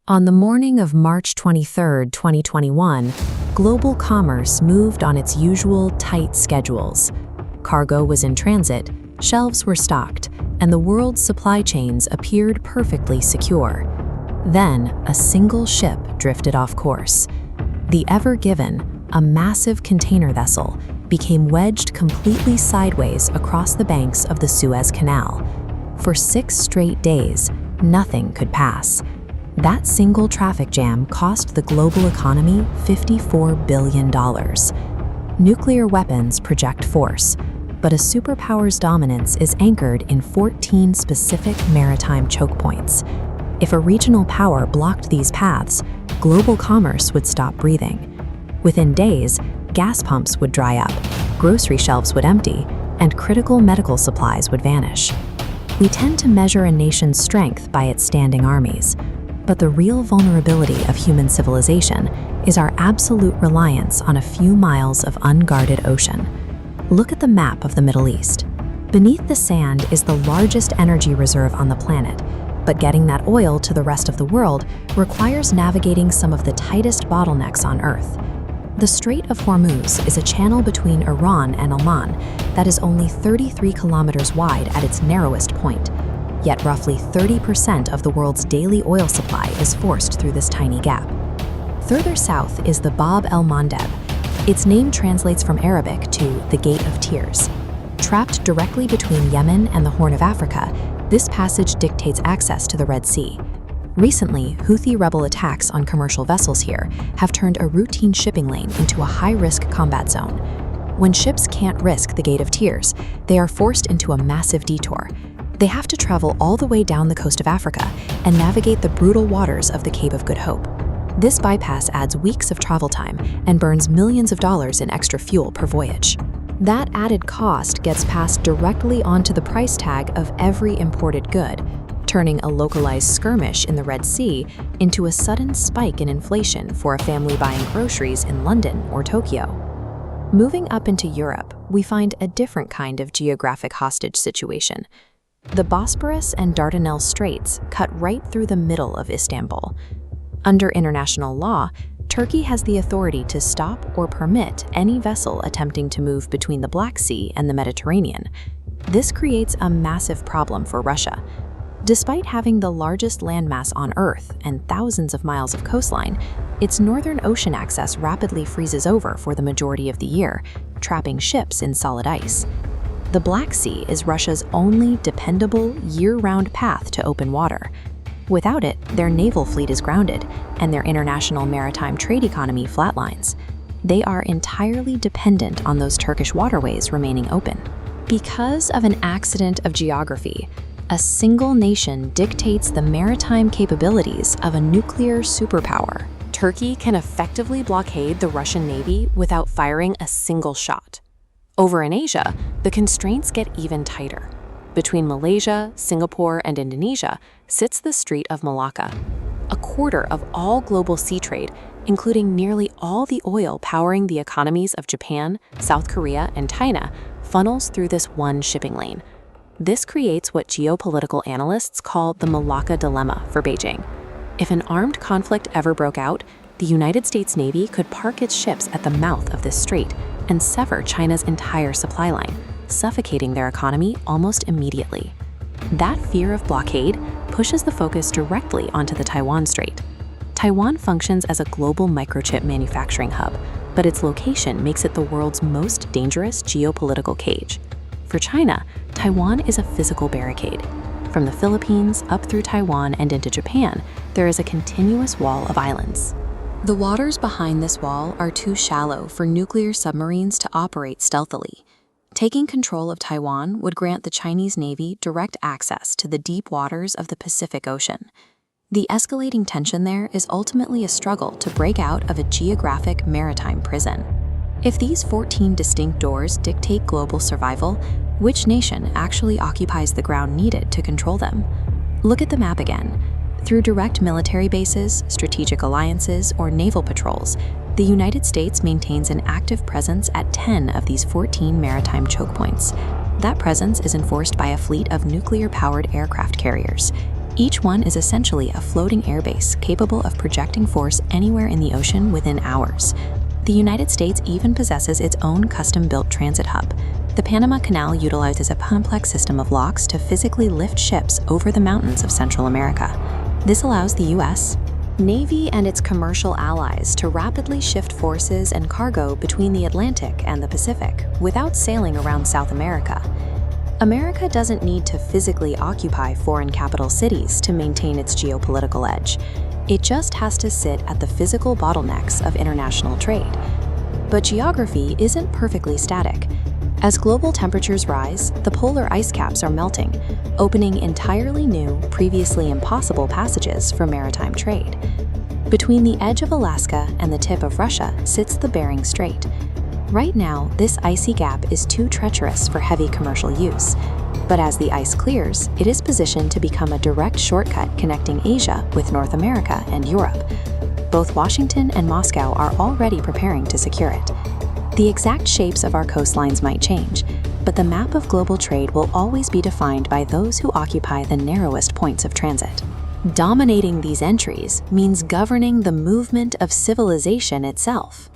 On the morning of March 23, 2021, global commerce moved on its usual tight schedules. Cargo was in transit, shelves were stocked, and the world's supply chains appeared perfectly secure. Then, a single ship drifted off course. The Ever Given, a massive container vessel, became wedged completely sideways across the banks of the Suez Canal. For 6 straight days, nothing could pass. That single traffic jam cost the global economy $54 billion. Nuclear weapons project force, but a superpower's dominance is anchored in 14 specific maritime choke points. If a regional power blocked these paths, global commerce would stop breathing. Within days, gas pumps would dry up, grocery shelves would empty, and critical medical supplies would vanish. We tend to measure a nation's strength by its standing armies, but the real vulnerability of human civilization is our absolute reliance on a few miles of unguarded ocean. Look at the map of the Middle East. Beneath the sand is the largest energy reserve on the planet, but getting that oil to the rest of the world requires navigating some of the tightest bottlenecks on Earth. The Strait of Hormuz is a channel between Iran and Oman that is only 33 kilometers wide at its narrowest point. Yet roughly 30% of the world's daily oil supply is forced through this tiny gap. Further south is the Bab el-Mandeb. Its name translates from Arabic to the Gate of Tears. Trapped directly between Yemen and the Horn of Africa, this passage dictates access to the Red Sea. Recently, Houthi rebel attacks on commercial vessels here have turned a routine shipping lane into a high-risk combat zone. When ships can't risk the Gate of Tears, they are forced into a massive detour. They have to travel all the way down the coast of Africa and navigate the brutal waters of the Cape of Good Hope. This bypass adds weeks of travel time and burns millions of dollars in extra fuel per voyage. That added cost gets passed directly onto the price tag of every imported good, turning a localized skirmish in the Red Sea into a sudden spike in inflation for a family buying groceries in London or Tokyo. Moving up into Europe, we find a different kind of geographic hostage situation. The Bosporus and Dardanelles Straits cut right through the middle of Istanbul. Under international law, Turkey has the authority to stop or permit any vessel attempting to move between the Black Sea and the Mediterranean. This creates a massive problem for Russia. Despite having the largest landmass on Earth and thousands of miles of coastline, its northern ocean access rapidly freezes over for the majority of the year, trapping ships in solid ice. The Black Sea is Russia's only dependable, year-round path to open water. Without it, their naval fleet is grounded, and their international maritime trade economy flatlines. They are entirely dependent on those Turkish waterways remaining open. Because of an accident of geography, a single nation dictates the maritime capabilities of a nuclear superpower. Turkey can effectively blockade the Russian Navy without firing a single shot. Over in Asia, the constraints get even tighter. Between Malaysia, Singapore, and Indonesia sits the Strait of Malacca. A quarter of all global sea trade, including nearly all the oil powering the economies of Japan, South Korea, and China, funnels through this one shipping lane. This creates what geopolitical analysts call the Malacca Dilemma for Beijing. If an armed conflict ever broke out, the United States Navy could park its ships at the mouth of this strait and sever China's entire supply line, suffocating their economy almost immediately. That fear of blockade pushes the focus directly onto the Taiwan Strait. Taiwan functions as a global microchip manufacturing hub, but its location makes it the world's most dangerous geopolitical cage. For China, Taiwan is a physical barricade. From the Philippines up through Taiwan and into Japan, there is a continuous wall of islands. The waters behind this wall are too shallow for nuclear submarines to operate stealthily. Taking control of Taiwan would grant the Chinese Navy direct access to the deep waters of the Pacific Ocean. The escalating tension there is ultimately a struggle to break out of a geographic maritime prison. If these 14 distinct doors dictate global survival, which nation actually occupies the ground needed to control them? Look at the map again. Through direct military bases, strategic alliances, or naval patrols, the United States maintains an active presence at 10 of these 14 maritime choke points. That presence is enforced by a fleet of nuclear-powered aircraft carriers. Each one is essentially a floating airbase capable of projecting force anywhere in the ocean within hours. The United States even possesses its own custom-built transit hub. The Panama Canal utilizes a complex system of locks to physically lift ships over the mountains of Central America. This allows the U.S. Navy and its commercial allies to rapidly shift forces and cargo between the Atlantic and the Pacific without sailing around South America. America doesn't need to physically occupy foreign capital cities to maintain its geopolitical edge. It just has to sit at the physical bottlenecks of international trade. But geography isn't perfectly static. As global temperatures rise, the polar ice caps are melting, opening entirely new, previously impossible passages for maritime trade. Between the edge of Alaska and the tip of Russia sits the Bering Strait. Right now, this icy gap is too treacherous for heavy commercial use. But as the ice clears, it is positioned to become a direct shortcut connecting Asia with North America and Europe. Both Washington and Moscow are already preparing to secure it. The exact shapes of our coastlines might change, but the map of global trade will always be defined by those who occupy the narrowest points of transit. Dominating these entries means governing the movement of civilization itself.